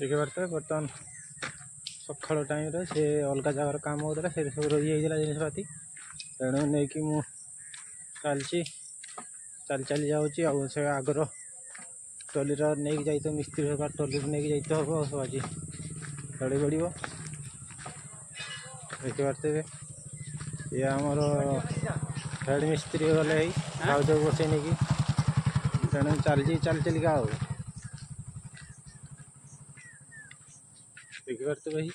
देखिए बर्तमान सकाल टाइम से अलग जगार काम होता से सब रही जिनपाती तेणु नहीं कि चलची चली चली जाऊँ से आगर ट्रली नहीं जाइए मिस्त्री सरकार ट्रली नहीं जाइए हम सब आज चढ़ी पड़ देखिए पार्थे ये आमर हेड मिस्त्री गले भाज बसई नहीं तेणु चलची चल चलिका देखिए पार्थे भाई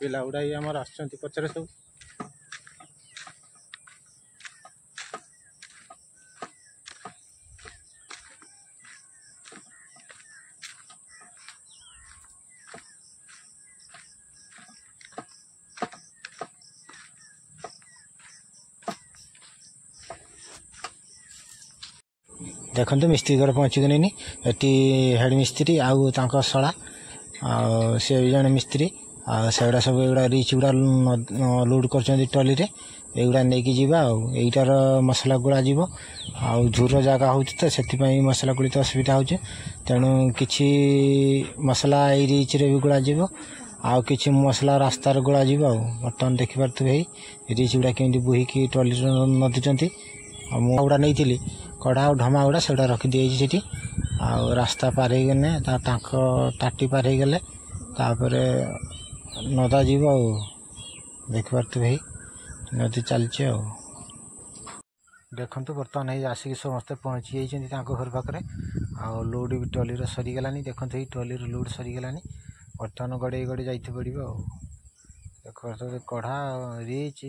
पिला गुड़ा ही आमर आसुँच पचर सब देखो मिस्त्री घर पहुँचगलेनि ये हेड मिस्त्री आउ सला से जन मिस्त्री आगुड़ा सब एगुड़ा रिच गुड़ा लोड कर ट्रली एगुड़ा नहीं जावा आईटार मसला गुड़ा जीव झूर जगह हो से मसला गुड़ी तो असुविधा हो तेणु किसी मसला ये रिच रे भी गुड़ा जीव आउ कि मसला रास्तार गुड़ा जीव बर्तमान देखिपारे भाई रिच गुड़ा केमी बोहीकि ट्रली नदुंट मुड़ा नहीं थी कड़ा और ढमा गुड़ा से रखिदी से रास्ता पार गले ताटी पार गले नदा जीव देखिपारे भाई नदी चलचे देखु बर्तमान ये आसिक समस्ते पहुँची जाइए घर पाखे लोड भी ट्रली सरीगलानी देखो ये ट्रली लोड सरीगलानी बर्तमान गड़े गड़े जाइए पड़ो देख कढ़ा रिच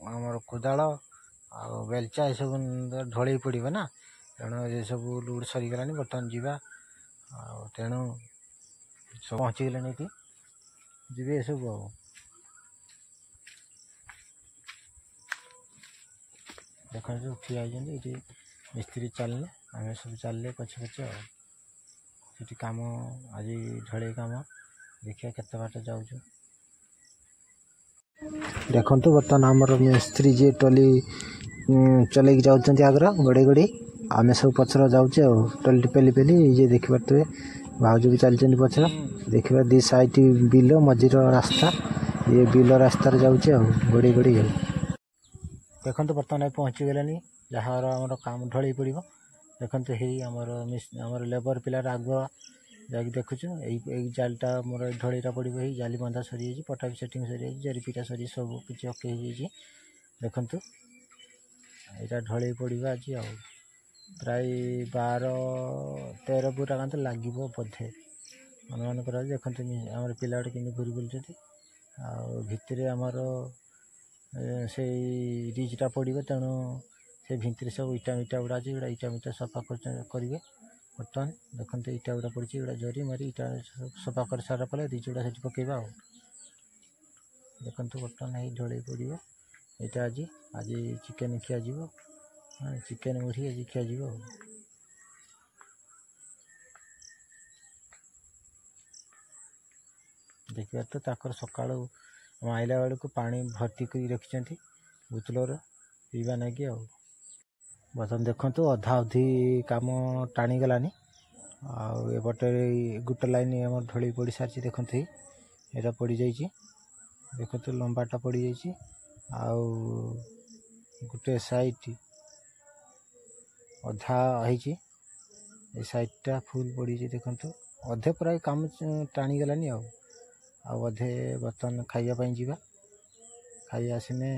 आमर कोदाल बेलचा ये सब ढल पड़े ना तेणु ये सब लोड सरीगलानी बर्तमान जावा तेणु सब पहुँची गले नहीं जी सब देख सब ठिया ये मिस्त्री चलने आम सब चलने पछे पछे कम आज ढले कम देखिए केते बाट जाऊँ देखु बर्तमान आमर मिस्त्री जी ट्रली चल जाऊँ आगर गड़े गड़ी आम सब पचर जाऊँ ट्रली पेली पेली ये देखिपारे भाज भी चलते पचर देखिए दी साइड बिल मझीर रास्ता ये बिल रास्तार जाऊँ गड़ी गड़ी देखो बर्तमान पहुँची गलानी जहाँ आम काम ढल पड़ो देखो यही आमर लेबर पिलार आगुआ जाकि देखुचु यही जालटा मोर ढलईटा पड़ो ही जाली बंधा सरी पटा भी सेटिंग सरी जरीपीटा सरी सब किसी ओके देखु यहाँ ढल पड़ो आज प्राय 12-13 फुट आगे लगे बोधे अनुमान कर देखते आम पिला केमी घूरी बुलूँ भितर आमर से रिचटा पड़ो तेणु से भितर सब इटा मिटा गुड़ा अच्छे गुड़ा इटा मिटा सफा करेंगे बर्तमान देखते इटा गुड़ा पड़ी गुड़ा जरी मारी इटा सफा कर सारा पड़े रिच गुड़ा से पकेबा देखते बर्तमान ये ढल पड़ो यहाँ आज चिकेन खिया चिकेन मुढ़ी आज खिया देखिए तो ताकर सका आइला बेलू पानी भर्ती कर रखिंट बोतलर पीवा नाकि बर्तमान देखु अधा अधी कम टाणी गलानी आटे गोटे लाइन आम ढल पड़ सारी देखु यहाँ पड़ जा देखते लंबाटा पड़ जा गोटे साइड अधा है साइडटा फुल पड़ देखु अधे प्राय कम टाणी गलानी अधे बर्तमान खाइबापी जावा खाई आसने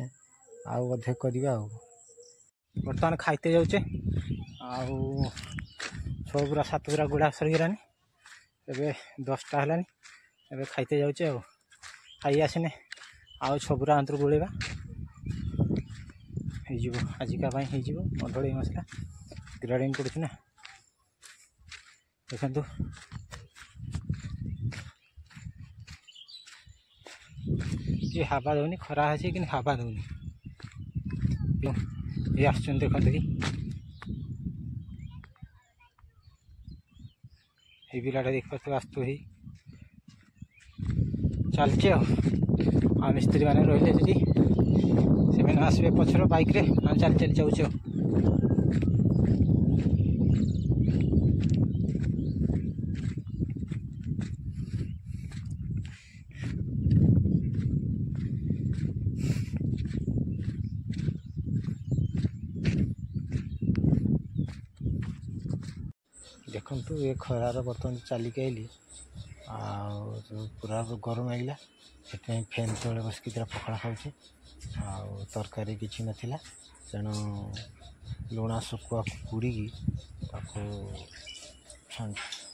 आउ अधे करवा बर्तमान खाइते जाऊे पूरा 7 गुड़ा गुड़ा सरीगलानी एबे 10टा है एबे खाइते जाऊे खाई आसने आउ 6 गुड़ा अंतर गोलेबा आजिका अधड़ी मसला ग्राइंडिंग पड़ू ना देखु ये हवा दौनी खरा है कि हवा दौनी ये आस देखते कि ये पिलाटा देख पार्थ आसतु ही चलचे आ मिस्त्री मैंने रही से आसबे पछर बाइक रे चल चल जाऊँ। देखु ये खरार बर्तमान चलिक आइली पूरा गरम आइला से फैन तले बस पखाड़ खाऊे तरकारी किसी नाला तेणु लुणा शुखुआ पुड़ी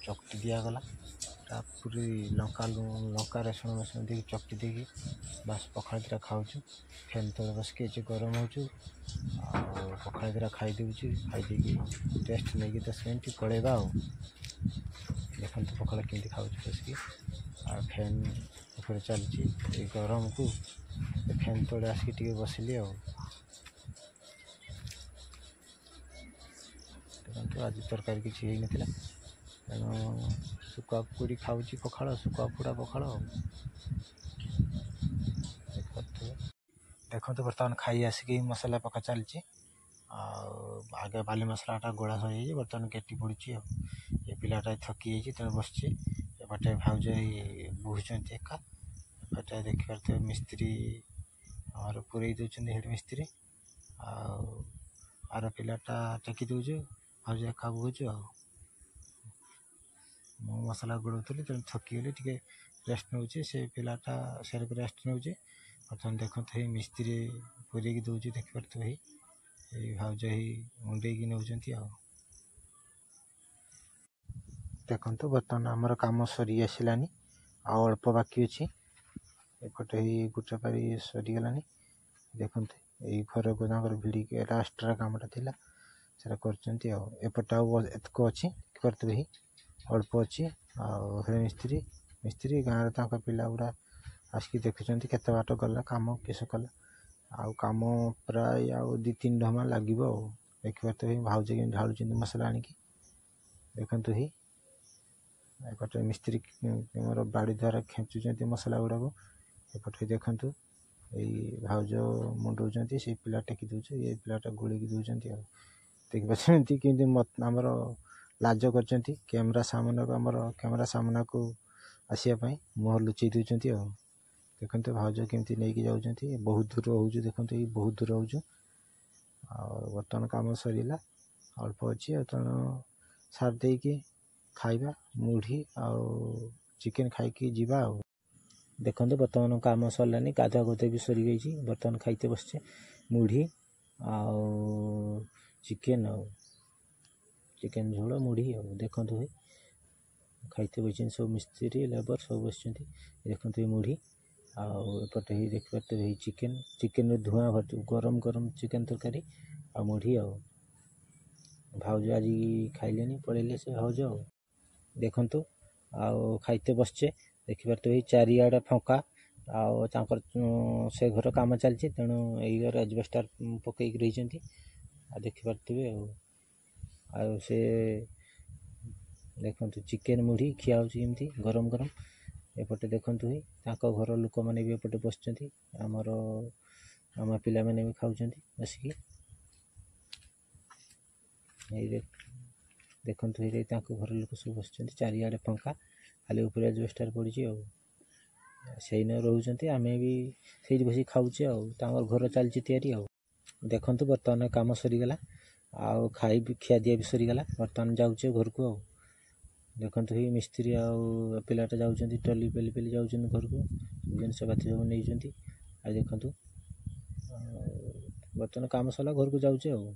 चकटी दिगला पूरी लंका रसुण मसुण दे चकटी देकी बस पखाड़ दिटा खाऊँ फैन तले बस गरम हो पखाड़ दिटा खाईदे खाईदे टेस्ट नहीं 10 मिनट पलैबा देखो पखाड़ केमती खाऊँ बसिक फैन ऊपर चलती गरम को फैन तले आसिक बसिली देखो आज तरकारी किसी हो नाला तेणु शुखुआ पुड़ी खाऊँ पखाड़ शुखुआ पुड़ा पखाड़ देखो बर्तमान खाई आसिक मसला पका चलती आगे बाली मसलाटा गोड़ा सही बर्तमान केटी पड़ी ये पिलाटा थकी तेणु बस एपटे भाज बोहुंट एका एपटे देखिए मिस्त्री आर पूरे दौरान हेड मिस्त्री आर पिलाटा टेकी दौर भाज एका बोहुच मु मसला गोड़ौली तेणु थकीगली टे रेस्ट नौ से पिलाटा से रेस्ट नौ बर्तमान देखते मिस्त्री पूरे दौर देखिए भाज मुंडे नौ देखो बर्तमान आमर कम सरी आसलानी अल्प बाकी अच्छी एपटे गोटे पारी सरीगलानी देखते यही घर को भिड़ी लास्टर कमटा थी से करपट आतक अच्छी करते अल्प अच्छी आए मिस्त्री मिस्त्री गाँव में पिला गुड़ा आसिक देखुं केत बाट गला कम किस कला आम प्राय आउ 2-3 ढमा लगे देखिए भाज के ढालुं मसला आणिक देखु ही एपटे मिस्त्री मोर बाड़ी द्वारा खेचुंट मसला गुड़ा को एपटे देखु यही भाज मुंडौ से पिला टेकी दौर ये पिलाटा गोलिक दौरान देखिए कि आमर लाज कर कैमरा सामना आमर कैमरा सामना को आसापी मुह लुचई दौरान देखते भाज केमती नहीं जाऊँ बहुत दूर हो देखते ये बहुत दूर हो बर्तमान कम सरला अल्प अच्छी तेणु सार देकी खाइबा मुढ़ी आउ चिकेन खाई जीवा देखो बर्तमान कम सरलानी गाधुआ गोधुआ भी सरी गई बर्तमान खाइते बसचे मुढ़ी आउ चिकेन चिकेन झोल मुढ़ी देखु खाइते बस सब मिस्त्री लेबर सब बस देखते मुढ़ी आउटे ही देखिए चिकेन चिकेन धुआं भर गरम गरम चिकेन तरकारी आ मुढ़ी भाज आज खाइले पलैले से भाज देखु खाइते बसचे देखिए तो चारिआडे फंका आर से घर कम चलती तेणु यही घर एजबेस्टार पकईक रही देखिपे से देखु चिकेन मुढ़ी खिया होमती गरम गरम एपटे देखु ही घर लोक मैंने भी एपटे बस आमर आम पिला मैंने भी खाऊँ बसिक देखु घर लोक सब बस चारिआडे फंका खाली ऊपर एजबेस्टार पड़ी से रोचे आम भी से बस खाऊे घर चलती तैयारी देखु बर्तमान कम सरीगला आउ खाई खिया दिया भी सरीगला बर्तमान जाऊे घर को देखु ही मिस्त्री आउ पिलाटा जाऊँ टली पेली पेली जाऊँ घर को जिनस बाती सब नहीं देखु बर्तमान कम सरला घर को जाऊे।